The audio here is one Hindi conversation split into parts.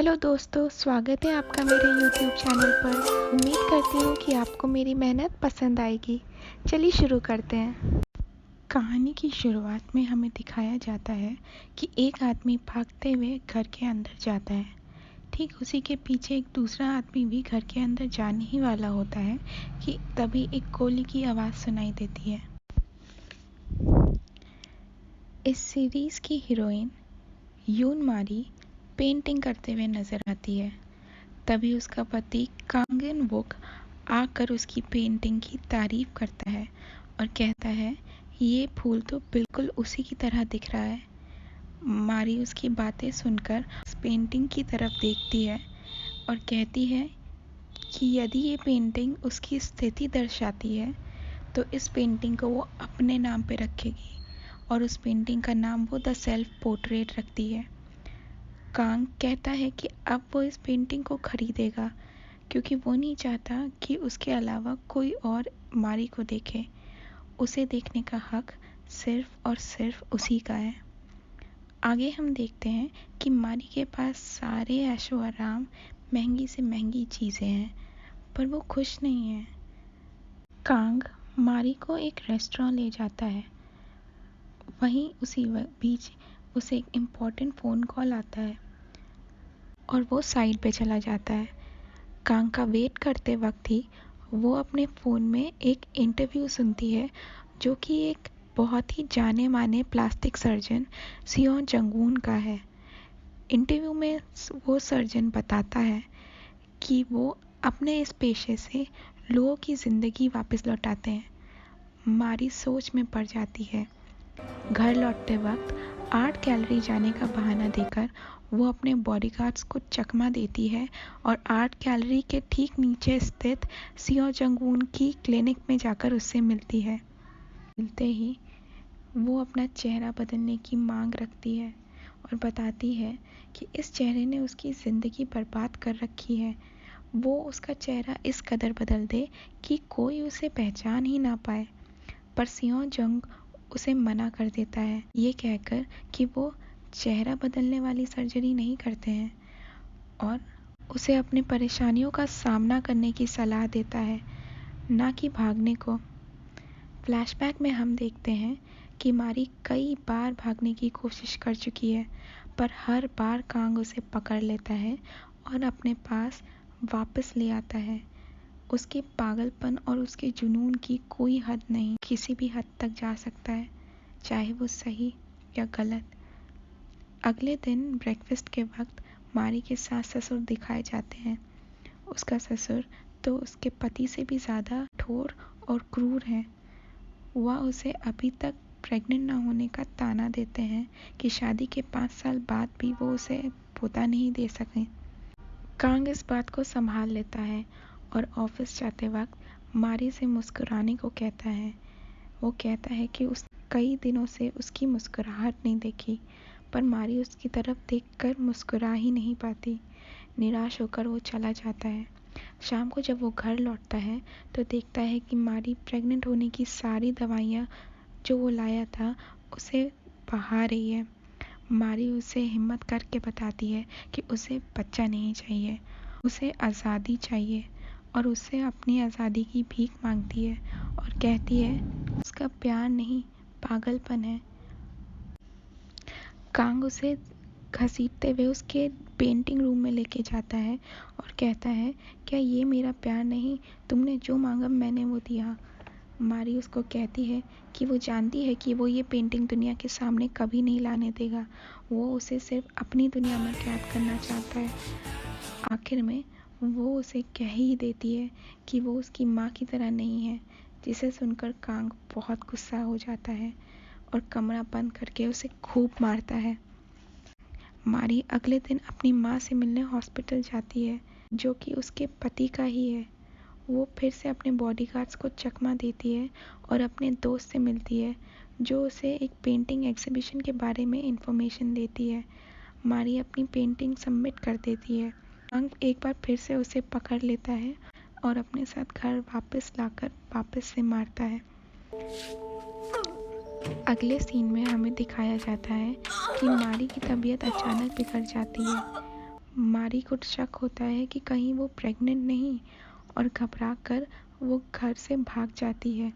हेलो दोस्तों, स्वागत है आपका मेरे YouTube चैनल पर। उम्मीद करती हूँ कि आपको मेरी मेहनत पसंद आएगी। चलिए शुरू करते हैं। कहानी की शुरुआत में हमें दिखाया जाता है कि एक आदमी भागते हुए घर के अंदर जाता है। ठीक उसी के पीछे एक दूसरा आदमी भी घर के अंदर जाने ही वाला होता है कि तभी एक गोली की आवाज़ सुनाई देती है। इस सीरीज़ की हीरोइन यून मारी पेंटिंग करते हुए नजर आती है। तभी उसका पति कांगन वुक आकर उसकी पेंटिंग की तारीफ करता है और कहता है, ये फूल तो बिल्कुल उसी की तरह दिख रहा है। मारी उसकी बातें सुनकर उस पेंटिंग की तरफ देखती है और कहती है कि यदि ये पेंटिंग उसकी स्थिति दर्शाती है तो इस पेंटिंग को वो अपने नाम पे रखेगी और उस पेंटिंग का नाम वो द सेल्फ पोर्ट्रेट रखती है। कांग कहता है कि अब वो इस पेंटिंग को खरीदेगा क्योंकि वो नहीं चाहता कि उसके अलावा कोई और मारी को देखे। उसे देखने का हक सिर्फ और सिर्फ उसी का है। आगे हम देखते हैं कि मारी के पास सारे ऐशो आराम, महंगी से महंगी चीज़ें हैं, पर वो खुश नहीं है। कांग मारी को एक रेस्टोरेंट ले जाता है। वहीं उसी बीच उसे एक इम्पोर्टेंट फ़ोन कॉल आता है और वो साइड पे चला जाता है। कांग का वेट करते वक्त ही वो अपने फ़ोन में एक इंटरव्यू सुनती है जो कि एक बहुत ही जाने माने प्लास्टिक सर्जन सियो जंगवून का है। इंटरव्यू में वो सर्जन बताता है कि वो अपने इस पेशे से लोगों की ज़िंदगी वापस लौटाते हैं। मारी सोच में पड़ जाती है। घर लौटते वक्त आर्ट गैलरी जाने का बहाना देकर वो अपने बॉडीगार्ड्स को चकमा देती है और आर्ट गैलरी के ठीक नीचे स्थित सियो जंगवून की क्लिनिक में जाकर उससे मिलती है। मिलते ही वो अपना चेहरा बदलने की मांग रखती है और बताती है कि इस चेहरे ने उसकी ज़िंदगी बर्बाद कर रखी है। वो उसका चेहरा इस कदर बदल दे कि कोई उसे पहचान ही ना पाए, पर सियो जंग उसे मना कर देता है, ये कहकर कि वो चेहरा बदलने वाली सर्जरी नहीं करते हैं और उसे अपनी परेशानियों का सामना करने की सलाह देता है, ना कि भागने को। फ्लैशबैक में हम देखते हैं कि मारी कई बार भागने की कोशिश कर चुकी है, पर हर बार कांग उसे पकड़ लेता है और अपने पास वापस ले आता है। उसके पागलपन और उसके जुनून की कोई हद नहीं, किसी भी हद तक जा सकता है, चाहे वो सही या गलत। अगले दिन ब्रेकफास्ट के वक्त मारी के सास ससुर दिखाए जाते हैं। उसका ससुर तो उसके पति से भी ज़्यादा कठोर और क्रूर है। वह उसे अभी तक प्रेग्नेंट ना होने का ताना देते हैं कि शादी के 5 साल बाद भी वो उसे पोता नहीं दे सकें। कांग इस बात को संभाल लेता है और ऑफिस जाते वक्त मारी से मुस्कुराने को कहता है। वो कहता है कि उस कई दिनों से उसकी मुस्कुराहट नहीं देखी, पर मारी उसकी तरफ देखकर मुस्कुरा ही नहीं पाती। निराश होकर वो चला जाता है। शाम को जब वो घर लौटता है तो देखता है कि मारी प्रेग्नेंट होने की सारी दवाइयाँ जो वो लाया था उसे बहा रही है। मारी उसे हिम्मत करके बताती है कि उसे बच्चा नहीं चाहिए, उसे आज़ादी चाहिए और उससे अपनी आज़ादी की भीख मांगती है और कहती है उसका प्यार नहीं, पागलपन है। कांग उसे घसीटते हुए उसके पेंटिंग रूम में लेके जाता है और कहता है, क्या ये मेरा प्यार नहीं? तुमने जो मांगा मैंने वो दिया। मारी उसको कहती है कि वो जानती है कि वो ये पेंटिंग दुनिया के सामने कभी नहीं लाने देगा। वो उसे सिर्फ अपनी दुनिया में कैद करना चाहता है। आखिर में वो उसे कह ही देती है कि वो उसकी माँ की तरह नहीं है, जिसे सुनकर कांग बहुत गुस्सा हो जाता है और कमरा बंद करके उसे खूब मारता है। मारी अगले दिन अपनी माँ से मिलने हॉस्पिटल जाती है, जो कि उसके पति का ही है। वो फिर से अपने बॉडीगार्ड्स को चकमा देती है और अपने दोस्त से मिलती है, जो उसे एक पेंटिंग एग्जीबिशन के बारे में इंफॉर्मेशन देती है। मारी अपनी पेंटिंग सबमिट कर देती है। कांग एक बार फिर से उसे पकड़ लेता है और अपने साथ घर वापस लाकर वापस से मारता है। अगले सीन में हमें दिखाया जाता है कि मारी की तबीयत अचानक बिगड़ जाती है। मारी को शक होता है कि कहीं वो प्रेग्नेंट नहीं, और घबरा कर वो घर से भाग जाती है।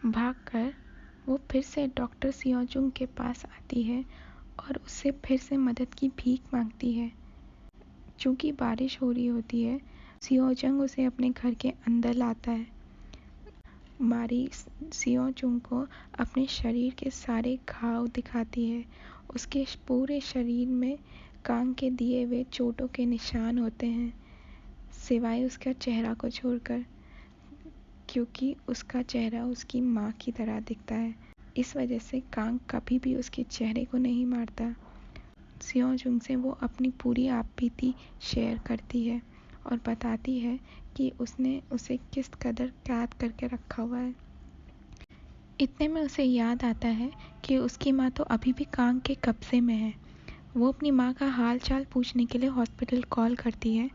भागकर वो फिर से डॉक्टर सियोजुंग के पास आती है और उससे फिर से मदद की भीख मांगती है। चूंकि बारिश हो रही होती है, सियोजुंग उसे अपने घर के अंदर लाता है। मारी सियोजुंग को अपने शरीर के सारे घाव दिखाती है। उसके पूरे शरीर में कांग के दिए हुए चोटों के निशान होते हैं, सिवाय उसका चेहरा को छोड़कर, क्योंकि उसका चेहरा उसकी माँ की तरह दिखता है। इस वजह से कांग कभी भी उसके चेहरे को नहीं मारता। सियोजुंग से वो अपनी पूरी आपबीती शेयर करती है और बताती है कि उसने उसे किस कदर कैद करके रखा हुआ है। इतने में उसे याद आता है कि उसकी माँ तो अभी भी कांग के कब्जे में है। वो अपनी माँ का हाल चाल पूछने के लिए हॉस्पिटल कॉल करती है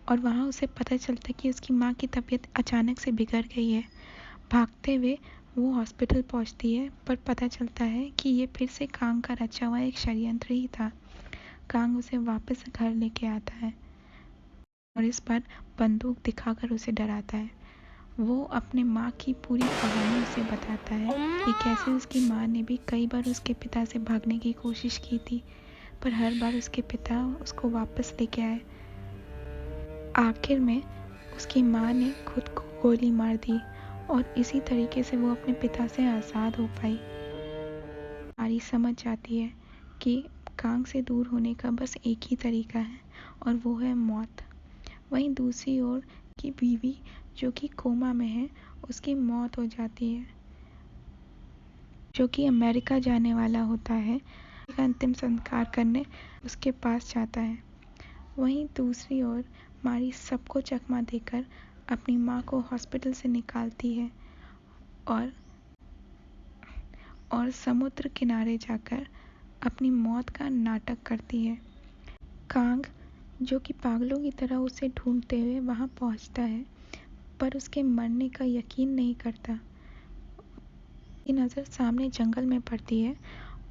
और वहाँ उसे पता चलता है कि उसकी माँ की तबीयत अचानक से बिगड़ गई है। भागते हुए वो हॉस्पिटल पहुँचती है, पर पता चलता है कि ये फिर से कांग का रचा हुआ एक षड्यंत्र ही था। कांग उसे वापस घर लेके आता है और इस बार बंदूक दिखाकर उसे डराता है। वो अपने माँ की पूरी कहानी उसे बताता है कि कैसे उसकी माँ ने भी कई बार उसके पिता से भागने की कोशिश की थी, पर हर बार उसके पिता उसको वापस लेके आए। आखिर में उसकी माँ ने खुद को गोली मार दी और इसी तरीके से वो अपने पिता से आज़ाद हो पाई। मारी समझ जाती है कि कांग से दूर होने का बस एक ही तरीका है, और वो है मौत। वहीं दूसरी ओर की बीवी, जो कि कोमा में है, उसकी मौत हो जाती है, जो कि अमेरिका जाने वाला होता है। उसका अंतिम संस्कार करने उसके पास जाता है। वहीं दूसरी ओर मारी सबको चकमा देकर अपनी माँ को हॉस्पिटल से निकालती है और समुद्र किनारे जाकर अपनी मौत का नाटक करती है। कांग, जो कि पागलों की तरह उसे ढूंढते हुए वहां पहुंचता है, पर उसके मरने का यकीन नहीं करता। उसकी नज़र सामने जंगल में पड़ती है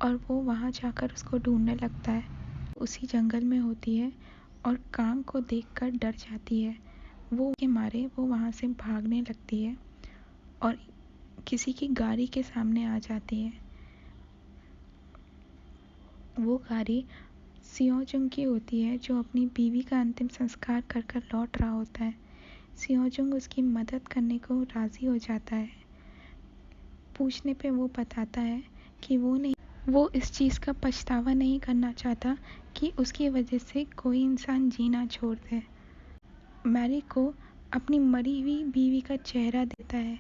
और वो वहां जाकर उसको ढूंढने लगता है। उसी जंगल में होती है और कांग को देखकर डर जाती है। वो के मारे वो वहां से भागने लगती है और किसी की गाड़ी के सामने आ जाती है। वो गाड़ी सियोजुंग की होती है, जो अपनी बीवी का अंतिम संस्कार कर कर लौट रहा होता है। सियोजुंग उसकी मदद करने को राजी हो जाता है। पूछने पे वो बताता है कि वो इस चीज़ का पछतावा नहीं करना चाहता कि उसकी वजह से कोई इंसान जीना छोड़ दे। मैरी को अपनी मरी हुई बीवी का चेहरा देता है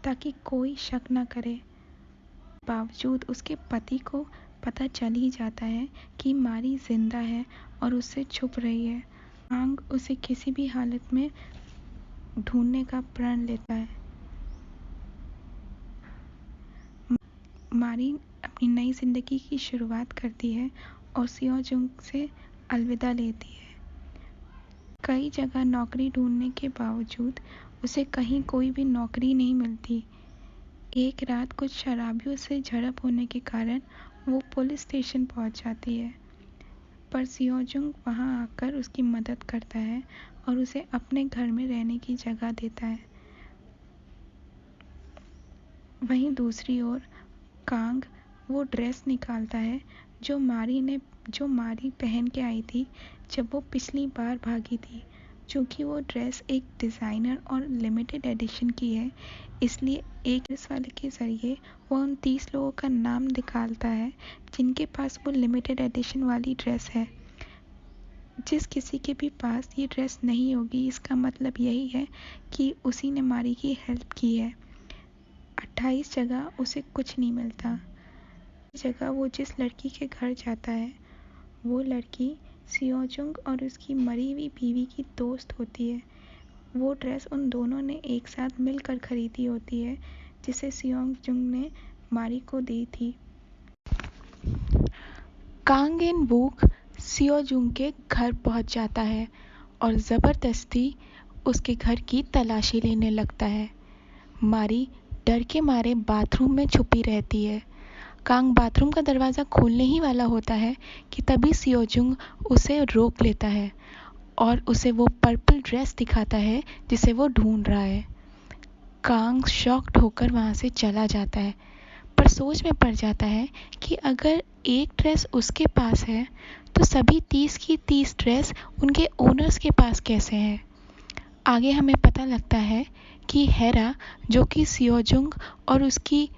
ताकि कोई शक न करे। बावजूद उसके पति को पता चल ही जाता है कि मारी जिंदा है और उससे छुप रही है। कांग उसे किसी भी हालत में ढूंढने का प्रण लेता है। मारी अपनी नई जिंदगी की शुरुआत करती है और सियोजुंग से अलविदा लेती है। कई जगह नौकरी ढूंढने के बावजूद उसे कहीं कोई भी नौकरी नहीं मिलती। एक रात कुछ शराबियों से झड़प होने के कारण वो पुलिस स्टेशन पहुंच जाती है, पर सियोजुंग वहां आकर उसकी मदद करता है और उसे अपने घर में रहने की जगह देता है। वहीं दूसरी ओर कांग वो ड्रेस निकालता है जो मारी पहन के आई थी जब वो पिछली बार भागी थी। चूंकि वो ड्रेस एक डिज़ाइनर और लिमिटेड एडिशन की है, इसलिए एक पुलिस वाले के ज़रिए वो उन 30 लोगों का नाम निकालता है जिनके पास वो लिमिटेड एडिशन वाली ड्रेस है। जिस किसी के भी पास ये ड्रेस नहीं होगी, इसका मतलब यही है कि उसी ने मारी की हेल्प की है। 28 जगह उसे कुछ नहीं मिलता। जगह वो जिस लड़की के घर जाता है, वो लड़की सियोजुंग और उसकी मरी हुई बीवी की दोस्त होती है। वो ड्रेस उन दोनों ने एक साथ मिलकर खरीदी होती है, जिसे सियोजुंग ने मारी को दी थी। कांग इन वूक सियोजुंग के घर पहुंच जाता है और ज़बरदस्ती उसके घर की तलाशी लेने लगता है। मारी डर के मारे बाथरूम में छुपी रहती है। कांग बाथरूम का दरवाज़ा खोलने ही वाला होता है कि तभी सियोजुंग उसे रोक लेता है और उसे वो पर्पल ड्रेस दिखाता है जिसे वो ढूंढ रहा है। कांग शॉक्ड होकर वहाँ से चला जाता है, पर सोच में पड़ जाता है कि अगर एक ड्रेस उसके पास है तो सभी 30 की 30 ड्रेस उनके ओनर्स के पास कैसे हैं। आगे हमें पता लगता है कि हेरा, जो कि सियोजुंग और उसकी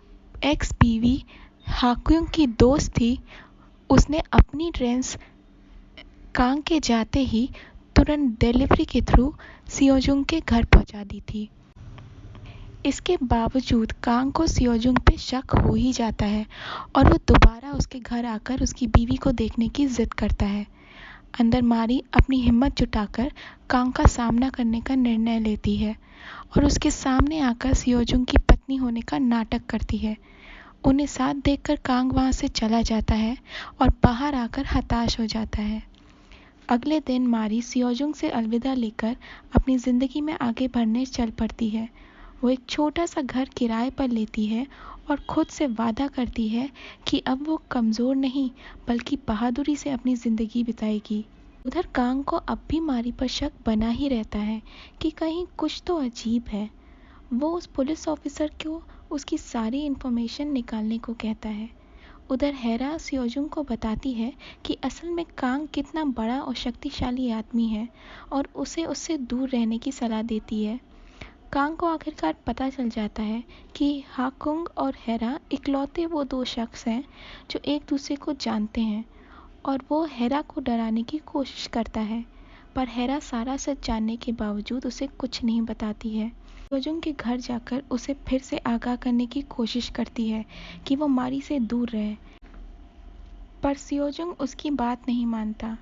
एक्स बीवी हाक्युंग की दोस्त थी, उसने अपनी ड्रेस कांग के जाते ही तुरंत डिलीवरी के थ्रू सियोजुंग के घर पहुंचा दी थी। इसके बावजूद कांग को सियोजुंग पे शक हो ही जाता है और वो दोबारा उसके घर आकर उसकी बीवी को देखने की जिद करता है। अंदर मारी अपनी हिम्मत जुटाकर कांग का सामना करने का निर्णय लेती है और उसके सामने आकर सियोजुंग की पत्नी होने का नाटक करती है। उन्हें साथ देखकर कांग वहां से चला जाता है और बाहर आकर हताश हो जाता है। अगले दिन मारी सियोजुंग से अलविदा लेकर अपनी ज़िंदगी में आगे बढ़ने चल पड़ती है। वो एक छोटा सा घर किराए पर लेती है और खुद से वादा करती है कि अब वो कमज़ोर नहीं बल्कि बहादुरी से अपनी ज़िंदगी बिताएगी। उधर कांग को अब भी मारी पर शक बना ही रहता है कि कहीं कुछ तो अजीब है। वो उस पुलिस ऑफिसर को उसकी सारी इन्फॉर्मेशन निकालने को कहता है। उधर हेरा सियोजुंग को बताती है कि असल में कांग कितना बड़ा और शक्तिशाली आदमी है और उसे उससे दूर रहने की सलाह देती है। कांग को आखिरकार पता चल जाता है कि हाकुंग और हेरा इकलौते वो दो शख्स हैं जो एक दूसरे को जानते हैं और वो हेरा को डराने की कोशिश करता है, पर हेरा सारा सच जानने के बावजूद उसे कुछ नहीं बताती है। सियोजुंग के घर जाकर उसे फिर से आगाह करने की कोशिश करती है कि वो मारी से दूर रहे, पर सियोजुंग उसकी बात नहीं मानता।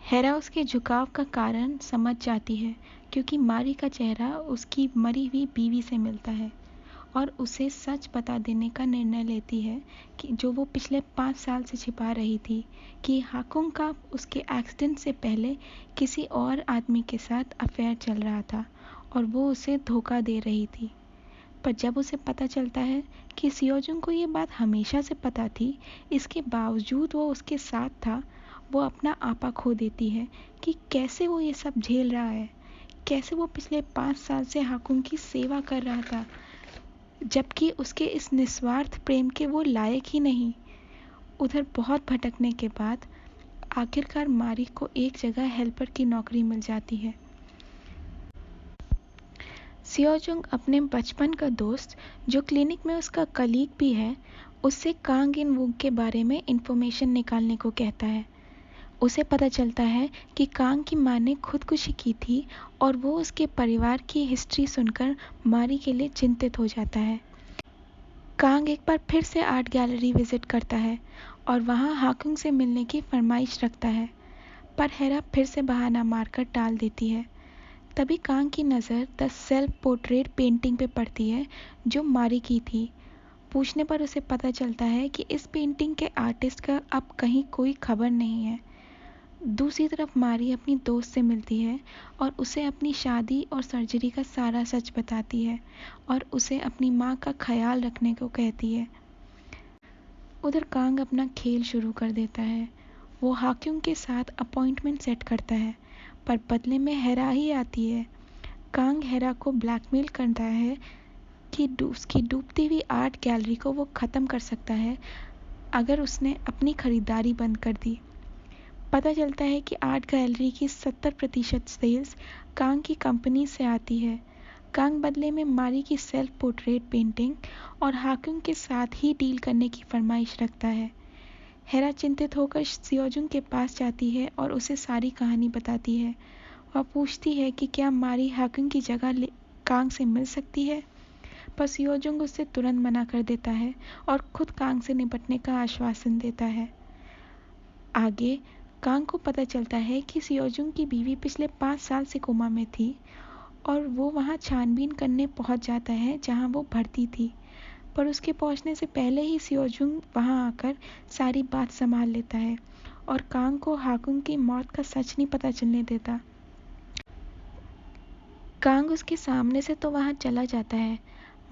हेरा उसके झुकाव का कारण समझ जाती है क्योंकि मारी का चेहरा उसकी मरी हुई बीवी से मिलता है और उसे सच बता देने का निर्णय लेती है कि जो वो पिछले 5 साल से छिपा रही थी कि हाकुंग का उसके एक्सीडेंट से पहले किसी और आदमी के साथ अफेयर चल रहा था और वो उसे धोखा दे रही थी। पर जब उसे पता चलता है कि सियोजुंग को ये बात हमेशा से पता थी, इसके बावजूद वो उसके साथ था, वो अपना आपा खो देती है कि कैसे वो ये सब झेल रहा है, कैसे वो पिछले 5 साल से हाकुंग की सेवा कर रहा था जबकि उसके इस निस्वार्थ प्रेम के वो लायक ही नहीं। उधर बहुत भटकने के बाद आखिरकार मारी को एक जगह हेल्पर की नौकरी मिल जाती है। सियोजुंग अपने बचपन का दोस्त, जो क्लिनिक में उसका कलीग भी है, उससे कांग इन वुक के बारे में इंफॉर्मेशन निकालने को कहता है। उसे पता चलता है कि कांग की मां ने खुदकुशी की थी और वो उसके परिवार की हिस्ट्री सुनकर मारी के लिए चिंतित हो जाता है। कांग एक बार फिर से आर्ट गैलरी विजिट करता है और वहाँ हाकुंग से मिलने की फरमाइश रखता है, पर हेरा फिर से बहाना मारकर टाल देती है। तभी कांग की नज़र द सेल्फ पोर्ट्रेट पेंटिंग पे पड़ती है जो मारी की थी। पूछने पर उसे पता चलता है कि इस पेंटिंग के आर्टिस्ट का अब कहीं कोई खबर नहीं है। दूसरी तरफ मारी अपनी दोस्त से मिलती है और उसे अपनी शादी और सर्जरी का सारा सच बताती है और उसे अपनी माँ का ख्याल रखने को कहती है। उधर कांग अपना खेल शुरू कर देता है। वो हाक्युंग के साथ अपॉइंटमेंट सेट करता है, पर बदले में हेरा ही आती है। कांग हेरा को ब्लैकमेल करता है कि उसकी डूबती हुई आर्ट गैलरी को वो ख़त्म कर सकता है अगर उसने अपनी खरीदारी बंद कर दी। पता चलता है कि आर्ट गैलरी की 70% सेल्स कांग की कंपनी से आती है। कांग बदले में मारी की सेल्फ पोर्ट्रेट पेंटिंग और हाकुंग के साथ ही डील करने की फरमाइश रखता है। हेरा चिंतित होकर सियोजुंग के पास जाती है और उसे सारी कहानी बताती है। वह पूछती है कि क्या मारी हाकुंग की जगह कांग से मिल सकती है, पर सियोजुंग उससे तुरंत मना कर देता है और खुद कांग से निपटने का आश्वासन देता है। आगे कांग को पता चलता है कि सियोजुंग की बीवी पिछले 5 साल से कोमा में थी और वो वहाँ छानबीन करने पहुँच जाता है जहाँ वो भर्ती थी, पर उसके पहुँचने से पहले ही सियोजुंग वहाँ आकर सारी बात संभाल लेता है और कांग को हाकुंग की मौत का सच नहीं पता चलने देता। कांग उसके सामने से तो वहाँ चला जाता है,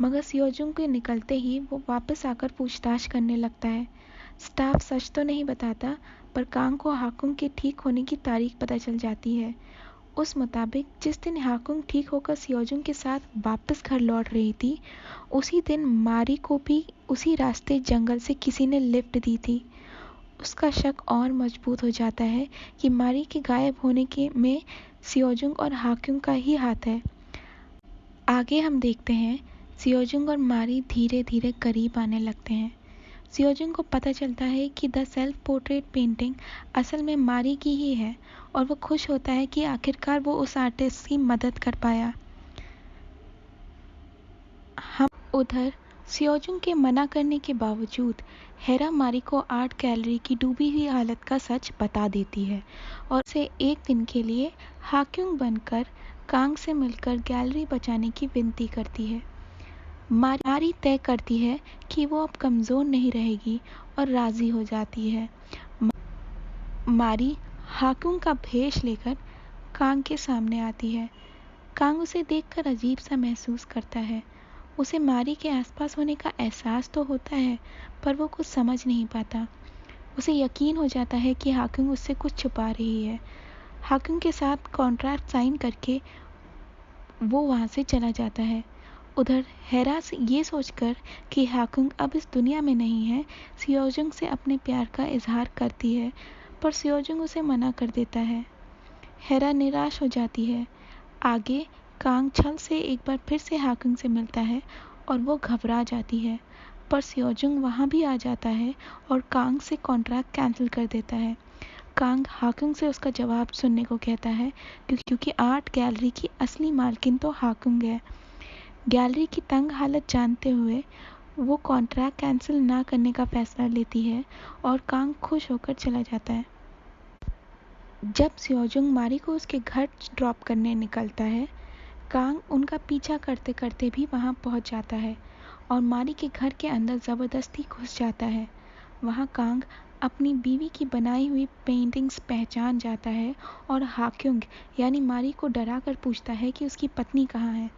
मगर सियोजुंग के निकलते ही वो वापस आकर पूछताछ करने लगता है। स्टाफ सच तो नहीं बताता, पर कांग को हाकुंग के ठीक होने की तारीख पता चल जाती है। उस मुताबिक जिस दिन हाकुंग ठीक होकर सियोजुंग के साथ वापस घर लौट रही थी, उसी दिन मारी को भी उसी रास्ते जंगल से किसी ने लिफ्ट दी थी। उसका शक और मजबूत हो जाता है कि मारी के गायब होने के में सियोजुंग और हाकुंग का ही हाथ है। आगे हम देखते हैं सियोजुंग और मारी धीरे धीरे करीब आने लगते हैं। सियोजुंग को पता चलता है कि द सेल्फ पोर्ट्रेट पेंटिंग असल में मारी की ही है, और वो खुश होता है कि आखिरकार वो उस आर्टिस्ट की मदद कर पाया। हम उधर सियोजुंग के मना करने के बावजूद हेरा मारी को आर्ट गैलरी की डूबी हुई हालत का सच बता देती है और उसे एक दिन के लिए हाक्युंग बनकर कांग से मिलकर गैलरी बचाने की विनती करती है। मारी तय करती है कि वो अब कमज़ोर नहीं रहेगी और राज़ी हो जाती है। मारी हाक्युंग का भेष लेकर कांग के सामने आती है। कांग उसे देखकर अजीब सा महसूस करता है। उसे मारी के आसपास होने का एहसास तो होता है, पर वो कुछ समझ नहीं पाता। उसे यकीन हो जाता है कि हाक्युंग उससे कुछ छुपा रही है। हाक्युंग के साथ कॉन्ट्रैक्ट साइन करके वो वहाँ से चला जाता है। उधर हेरा ये सोचकर कि हाक्युंग अब इस दुनिया में नहीं है, सियोजुंग से अपने प्यार का इजहार करती है, पर सियोजुंग उसे मना कर देता है। हेरा निराश हो जाती है। आगे कांग छल से एक बार फिर से हाक्युंग से मिलता है और वो घबरा जाती है, पर सियोजुंग वहाँ भी आ जाता है और कांग से कॉन्ट्रैक्ट कैंसिल कर देता है। कांग हाक्युंग से उसका जवाब सुनने को कहता है, क्योंकि आर्ट गैलरी की असली मालकिन तो हाक्युंग है। गैलरी की तंग हालत जानते हुए वो कॉन्ट्रैक्ट कैंसिल ना करने का फैसला लेती है और कांग खुश होकर चला जाता है। जब सियोजुंग मारी को उसके घर ड्रॉप करने निकलता है, कांग उनका पीछा करते करते भी वहां पहुंच जाता है और मारी के घर के अंदर ज़बरदस्ती घुस जाता है। वहां कांग अपनी बीवी की बनाई हुई पेंटिंग्स पहचान जाता है और हाक्युंग यानी मारी को डराकर पूछता है कि उसकी पत्नी कहाँ है।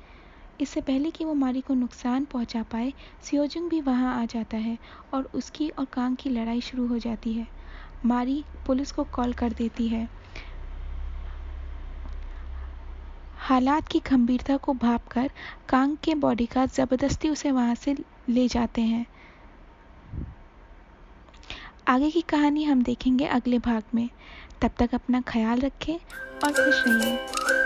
इससे पहले कि वो मारी को नुकसान पहुंचा पाए, सियोजुंग भी वहां आ जाता है और उसकी और कांग की लड़ाई शुरू हो जाती है। मारी पुलिस को कॉल कर देती है। हालात की गंभीरता को भांपकर कांग के बॉडीगार्ड जबरदस्ती उसे वहां से ले जाते हैं। आगे की कहानी हम देखेंगे अगले भाग में। तब तक अपना ख्याल रखें और खुश रहिए।